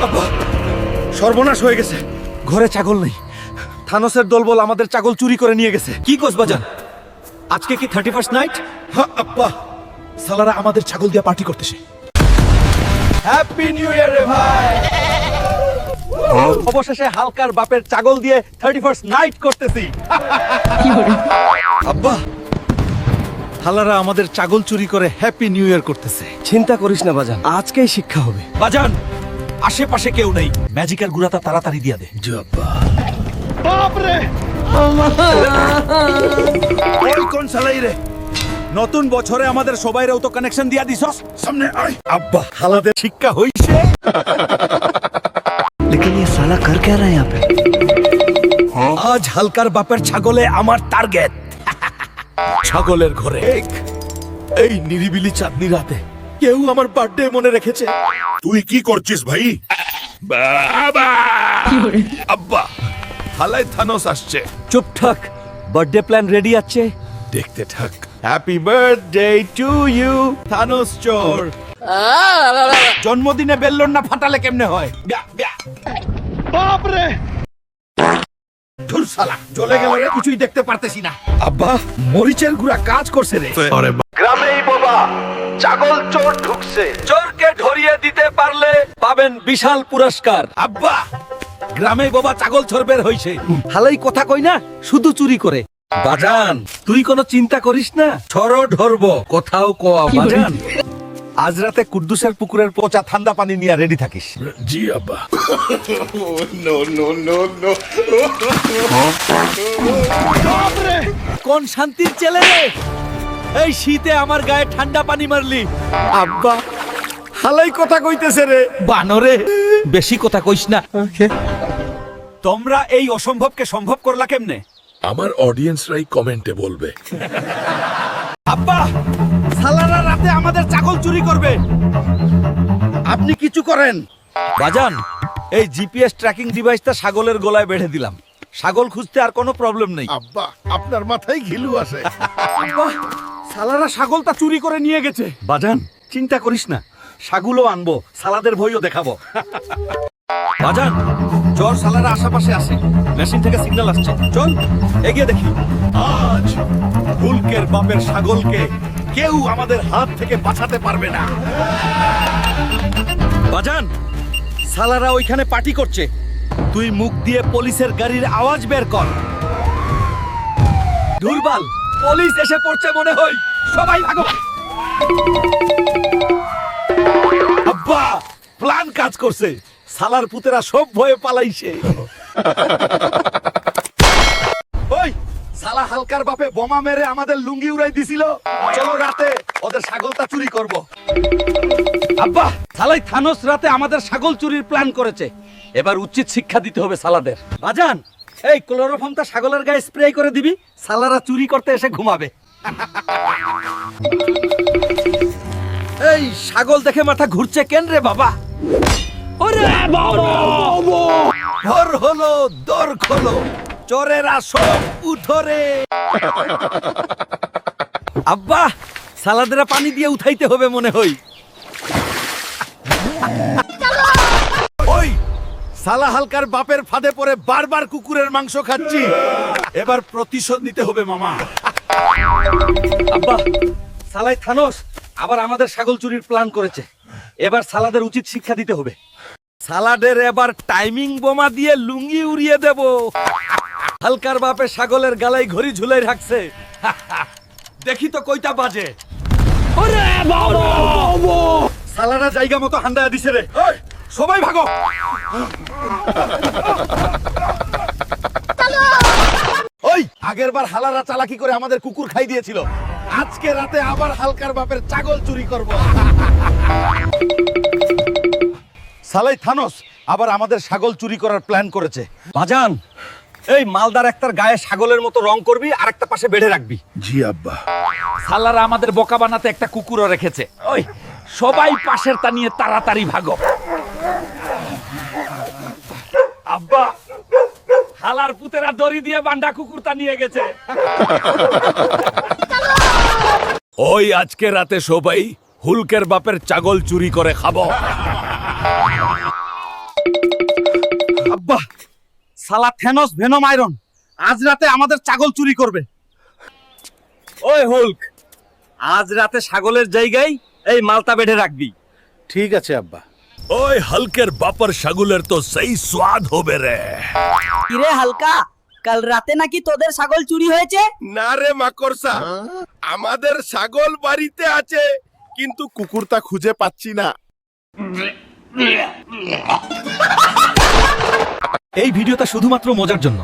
আব্বা, সর্বনাশ হয়ে গেছে। ঘরে ছাগল নেই। থানোসের দলবল আমাদের ছাগল চুরি করে নিয়ে গেছে। কি কোস বাজান, আজকে কি 31st নাইট? হ্যাঁ আব্বা, সালারা আমাদের ছাগল দিয়ে পার্টি করতেছে। হ্যাপি নিউ ইয়ার রে ভাই। অবশেষে হালকার বাপের ছাগল দিয়ে 31st নাইট করতেছি। আব্বা, হালারা আমাদের ছাগল চুরি করে হ্যাপি নিউ ইয়ার করতেছে। চিন্তা করিস না বাজান, আজকেই শিক্ষা হবে। বাজান, আশেপাশে কেউ নেই, ম্যাজিকের গুড়াটা তাড়াতাড়ি দিয়া দে। জি আব্বা। বাপ রে, ওই কোন সালাই রে? নতুন বছরে আমাদের সবাইরেও তো কানেকশন দিয়া দিছস। সামনে আয়। আব্বা, হালাদের শিক্ষা হইছে। लेकिन ये साला कर क्या रहा है यहाँ पे? আজ হালকার বাপের ছাগলে আমার টার্গেট। ছাগলের ঘরে এই নিরিবিলি চাঁদনি রাতে কেউ আমার বার্থডে মনে রেখেছে। তুই কি করছিস ভাই? বাবা! আব্বা, হালাই থানোস আসছে। চুপ থাক, বার্থডে প্ল্যান রেডি আছে। দেখতে থাক। Happy birthday to you Thanos চোর। জন্মদিনে বেলুন না ফাটালে কেমনে হয়? বাপ রে, ধুর শালা, জ্বলে গেল রে, কিছুই দেখতে পারতেছি না। আব্বা, মরিচের গুঁড়া কাজ করছে রে। আরে গ্রামেই বাবা ছাগল চোর ঢুকছে। চোরকে ধরিয়ে দিতে পারলে পাবেন বিশাল পুরস্কার। আব্বা, গ্রামে বাবা ছাগল চোর বের হইছে। হালাই কথা কই না, শুধু চুরি করে। বাজান, তুই কোনো চিন্তা করিস না, ছড়ো ধরবো, কোথাও কোয়া বাজান। আজ রাতে কুদ্দুসের পুকুরের পচা ঠান্ডা পানি নিয়ে রেডি থাকিস। জি আব্বা। কোন শান্তির ছেলে রে, এই শীতে আমার গায়ে ঠান্ডা পানি মারলি। আব্বা, হালাই কথা কইতেছে রে। বানরে, বেশি কথা কইস না। তোমরা এই অসম্ভবকে সম্ভব করলা কেমনে? আমার অডিয়েন্সরাই কমেন্টে বলবে। আব্বা, সালারা রাতে আমাদের ছাগল চুরি করবে। আপনি কিছু করেন। বাজান, এই জিপিএস ট্র্যাকিং ডিভাইসটা ছাগলের গলায় বেঁধে দিলাম। ছাগল খুঁজতে আর কোনো প্রবলেম নেই। আব্বা, আপনার মাথায় ঘিলু আছে। আব্বা, সালারা ছাগলটা চুরি করে নিয়ে গেছে। বাজান, চিন্তা করিস না, ছাগলও আনবো, সালাদের ভয়ও দেখাবো। বাজান, চোর সালারা আশেপাশে আছে, মেশিন থেকে সিগন্যাল আসছে। চল এগিয়ে দেখি। আজ হুলকের বাপের ছাগলকে কেউ আমাদের হাত থেকে বাঁচাতে পারবে না। বাজান, সালারা ওইখানে পার্টি করছে। তুই মুখ দিয়ে পুলিশের গাড়ির আওয়াজ বের কর। দুর্বল, পুলিশ এসে পড়ছে মনে হয়, সবাই ভাগো। আব্বা, প্ল্যান কাজ করছে, সালার পুতেরা সব ভয়ে পালাইছে। ওই সালা হালকার বাপে বোমা মেরে আমাদের লুঙ্গি উড়াই দিছিল। চলো রাতে ওদের ছাগলটা চুরি করব। আব্বা, সালাই থানোস রাতে আমাদের ছাগল চুরির প্ল্যান করেছে। এবার উচিত শিক্ষা দিতে হবে সালাদের। বাজান, এই ক্লোরোফর্মটা ছাগলের গায়ে স্প্রে করে দিবি, সালারা চুরি করতে এসে ঘুমাবে। এই ছাগল দেখে মাথা ঘুরছে কেন রে বাবা? ওরে বাবা, ভোর হলো, দর খোলো, চোরেরা সব উঠরে। আব্বা, সালাদেরা পানি দিয়ে উঠাইতে হবে মনে হয়। ওই সালা হালকার বাপের ফাঁদে পড়ে বারবার কুকুরের মাংস খাচ্ছি, এবার প্রতিশোধ নিতে হবে মামা। আব্বা, সালাই থানোস আবার আমাদের ছাগল চুরির প্ল্যান করেছে। এবার সালাদের উচিত শিক্ষা দিতে হবে। সালাদের এবার টাইমিং বোমা দিয়ে লুঙ্গি উড়িয়ে দেব। হালকার বাপে ছাগলের গালাই ঘড়ি ঝুলাই রাখছে। দেখি তো কয়টা বাজে। ওরে বাবা, সালারা জায়গা মতো হান্ডায় দিছে রে। ওই, সবাই ভাগো। ওই আগের বার হালারা চালাকি করে আমাদের কুকুর খাই দিয়েছিল। আজকে রাতে আবার হালকার বাপের ছাগল চুরি করব। সালাই থানোস আবার আমাদের ছাগল চুরি করার প্ল্যান করেছে। বাজান, এই মালদার একটার গায়ে ছাগলের মতো রং করবি, আর একটা পাশে বেঁধে রাখবি। জি আব্বা। সালারা আমাদের বোকা বানাতে একটা কুকুরও রেখেছে। ওই সবাই পাশের তা নিয়ে তাড়াতাড়ি ভাগো। আব্বা, হালার পুতেরা দড়ি দিয়ে বান্ডা কুকুরটা নিয়ে গেছে। ওই আজকে রাতে সবাই হুলকের বাপের ছাগল চুরি করে খাবো। সালা থেনস ভেনম আয়রন আজ রাতে আমাদের ছাগল চুরি করবে। ওই হুল্ক, আজ রাতে ছাগলের জায়গায় এই মালটা বেঁধে রাখবি। ঠিক আছে আব্বা। ওই হালকের বাপার ছাগলের তো সেই স্বাদ হবে রে। কিরে হালকা, কাল রাতে নাকি তোদের ছাগল চুরি হয়েছে? না রে মাকড়সা, আমাদের ছাগল বাড়িতে আছে কিন্তু কুকুরটা খুঁজে পাচ্ছি না। এই ভিডিওটা শুধুমাত্র মজার জন্য।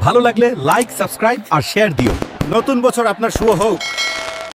ভালো লাগলে লাইক, সাবস্ক্রাইব আর শেয়ার দিও। নতুন বছর আপনার শুভ হোক।